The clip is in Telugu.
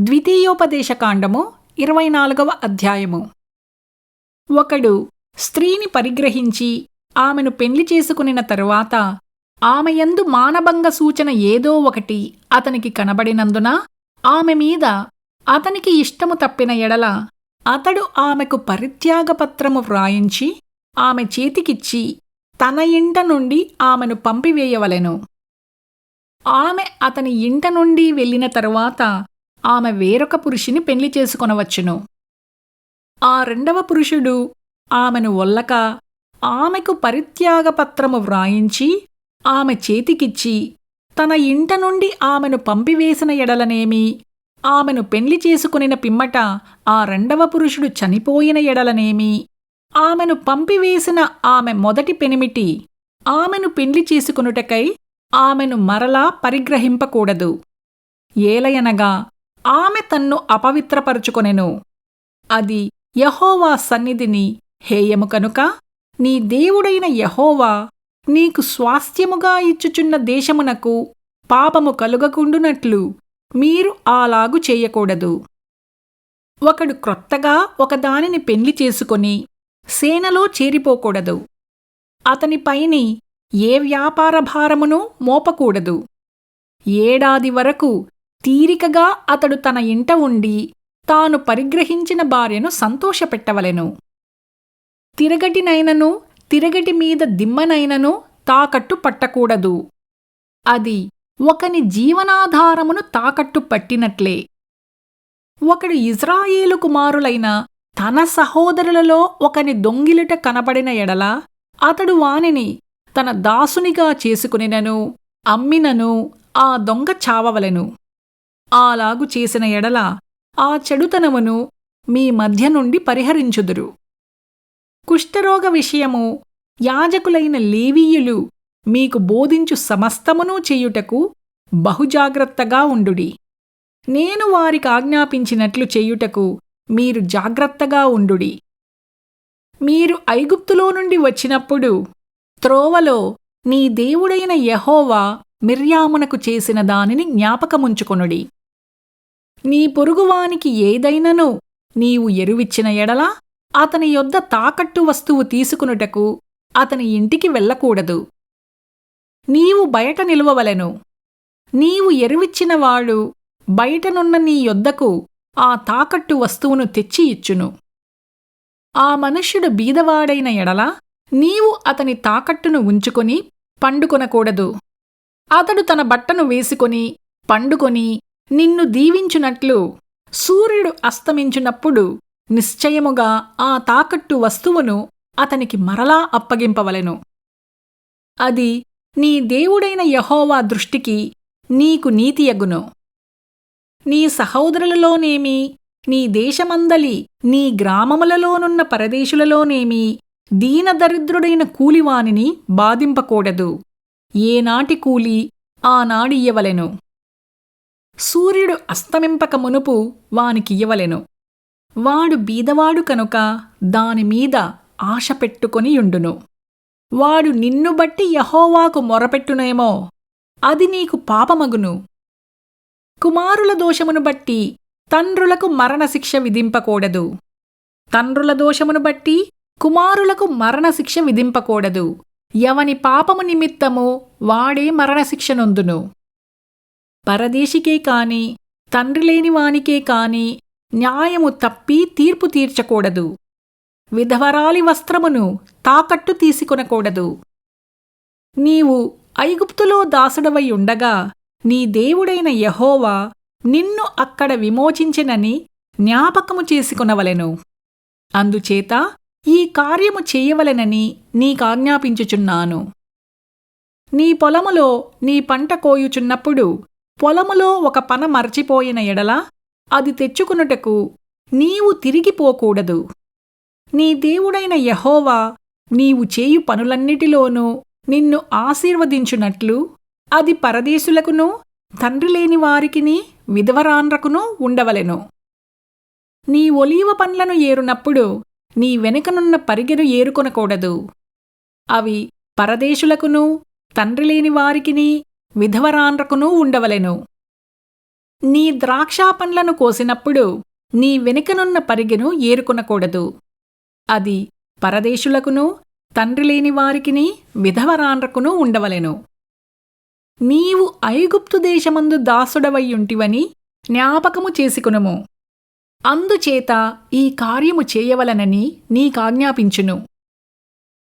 ద్వితీయోపదేశకాండము 24వ అధ్యాయము. ఒకడు స్త్రీని పరిగ్రహించి ఆమెను పెండ్లి చేసుకునిన తరువాత ఆమెయందు మానభంగ సూచన ఏదో ఒకటి అతనికి కనబడినందున ఆమె మీద అతనికి ఇష్టము తప్పిన ఎడల అతడు ఆమెకు పరిత్యాగపత్రము వ్రాయించి ఆమె చేతికిచ్చి తన ఇంట నుండి ఆమెను పంపివేయవలెను. ఆమె అతని ఇంట నుండి వెళ్ళిన తరువాత ఆమె వేరొక పురుషుని పెండ్లి చేసుకొనవచ్చును. ఆ రెండవ పురుషుడు ఆమెను ఒల్లక ఆమెకు పరిత్యాగపత్రము వ్రాయించి ఆమె చేతికిచ్చి తన ఇంట నుండి ఆమెను పంపివేసిన ఎడలనేమి, ఆమెను పెండ్లి చేసుకునిన పిమ్మట ఆ రెండవ పురుషుడు చనిపోయిన ఎడలనేమి, ఆమెను పంపివేసిన ఆమె మొదటి పెనిమిటి ఆమెను పెండ్లి చేసుకొనుటకై ఆమెను మరలా పరిగ్రహింపకూడదు. ఏలయనగా ఆమె తన్ను అపవిత్రపరుచుకొనెను. అది యెహోవా సన్నిధిని హేయము కనుక నీ దేవుడైన యెహోవా నీకు స్వాస్థ్యముగా ఇచ్చుచున్న దేశమునకు పాపము కలుగకుండునట్లు మీరు అలాగు చేయకూడదు. ఒకడు క్రొత్తగా ఒకదానిని పెండ్లి చేసుకొని సేనలో చేరిపోకూడదు. అతనిపైని ఏ వ్యాపార భారమును మోపకూడదు. ఏడాది వరకు తీరికగా అతడు తన ఇంట ఉండి తాను పరిగ్రహించిన భార్యను సంతోషపెట్టవలెను. తిరగటినైనను తిరగటి మీద దిమ్మనైనను తాకట్టు పట్టకూడదు. అది ఒకని జీవనాధారమును తాకట్టు పట్టినట్లే. ఒకడు ఇజ్రాయేలు కుమారులైన తన సహోదరులలో ఒకని దొంగిలుట కనబడిన ఎడల అతడు వానిని తన దాసునిగా చేసుకునినను అమ్మినను ఆ దొంగ చావవలెను. అలాగు చేసిన ఎడల ఆ చెడుతనమును మీ మధ్య నుండి పరిహరించుదురు. కుష్ఠరోగ విషయము యాజకులైన లేవీయులు మీకు బోధించు సమస్తమును చేయుటకు బహుజాగ్రత్తగా ఉండుడి. నేను వారికి ఆజ్ఞాపించినట్లు చేయుటకు మీరు జాగ్రత్తగా ఉండుడి. మీరు ఐగుప్తులో నుండి వచ్చినప్పుడు త్రోవలో నీ దేవుడైన యెహోవా మిర్యామునకు చేసిన దానిని జ్ఞాపకముంచుకొనుడి. నీ పొరుగువానికి ఏదైనను నీవు ఎరువిచ్చిన ఎడల అతని యొద్ద తాకట్టు వస్తువు తీసుకునుటకు అతని ఇంటికి వెళ్ళకూడదు. నీవు బయట నిలువవలెను. నీవు ఎరువిచ్చినవాడు బయటనున్న నీ యొద్దకు ఆ తాకట్టు వస్తువును తెచ్చి ఇచ్చును. ఆ మనుష్యుడు బీదవాడైన ఎడల నీవు అతని తాకట్టును ఉంచుకొని పండుకొనకూడదు. అతడు తన బట్టను వేసుకొని పండుకొని నిన్ను దీవించునట్లు సూర్యుడు అస్తమించునప్పుడు నిశ్చయముగా ఆ తాకట్టు వస్తువును అతనికి మరలా అప్పగింపవలెను. అది నీ దేవుడైన యెహోవా దృష్టికి నీకు నీతియగును. నీ సహోదరులలోనేమి నీ దేశమందలి నీ గ్రామములలోనున్న పరదేశులలోనేమి దీనదరిద్రుడైన కూలివానిని బాధింపకూడదు. ఏనాటి కూలి ఆనాడియ్యవలెను. సూర్యుడు అస్తమింపక మునుపు వానికియ్యవలెను. వాడు బీదవాడు కనుక దానిమీద ఆశ పెట్టుకొనియుండును. వాడు నిన్ను బట్టి యెహోవాకు మొరపెట్టునేమో, అది నీకు పాపమగును. కుమారుల దోషమును బట్టి తండ్రులకు మరణశిక్ష విధింపకూడదు. తండ్రుల దోషమును బట్టి కుమారులకు మరణశిక్ష విధింపకూడదు. ఎవని పాపము నిమిత్తము వాడే మరణశిక్ష నొందును. పరదేశికే కాని తండ్రిలేని వానికే కాని న్యాయము తప్పి తీర్పు తీర్చకూడదు. విధవరాలి వస్త్రమును తాకట్టు తీసుకొనకూడదు. నీవు ఐగుప్తులో దాసుడవై ఉండగా నీ దేవుడైన యెహోవా నిన్ను అక్కడ విమోచించెనని జ్ఞాపకము చేసుకొనవలెను. అందుచేత ఈ కార్యము చేయవలెనని నీకాజ్ఞాపించుచున్నాను. నీ పొలములో నీ పంట కోయుచున్నప్పుడు పొలములో ఒక పన మరచిపోయిన ఎడల అది తెచ్చుకునుటకు నీవు తిరిగిపోకూడదు. నీ దేవుడైన యెహోవా నీవు చేయు పనులన్నిటిలోనూ నిన్ను ఆశీర్వదించునట్లు అది పరదేశులకును తండ్రిలేని వారికిని విధవరాండ్రకును ఉండవలెను. నీ ఒలీవ పండ్లను ఏరునప్పుడు నీ వెనుకనున్న పరిగెను ఏరుకొనకూడదు. అవి పరదేశులకును తండ్రిలేని వారికిని విధవరాండ్రకును ఉండవలెను. నీ ద్రాక్షాపండ్లను కోసినప్పుడు నీ వెనుకనున్న పరిగెను ఏరుకొనకూడదు. అది పరదేశులకును తండ్రిలేని వారికిని విధవరాండ్రకును ఉండవలెను. నీవు ఐగుప్తు దేశమందు దాసుడవయ్యుంటివని జ్ఞాపకము చేసుకొనుము. అందుచేత ఈ కార్యము చేయవలనని నీకాజ్ఞాపించును.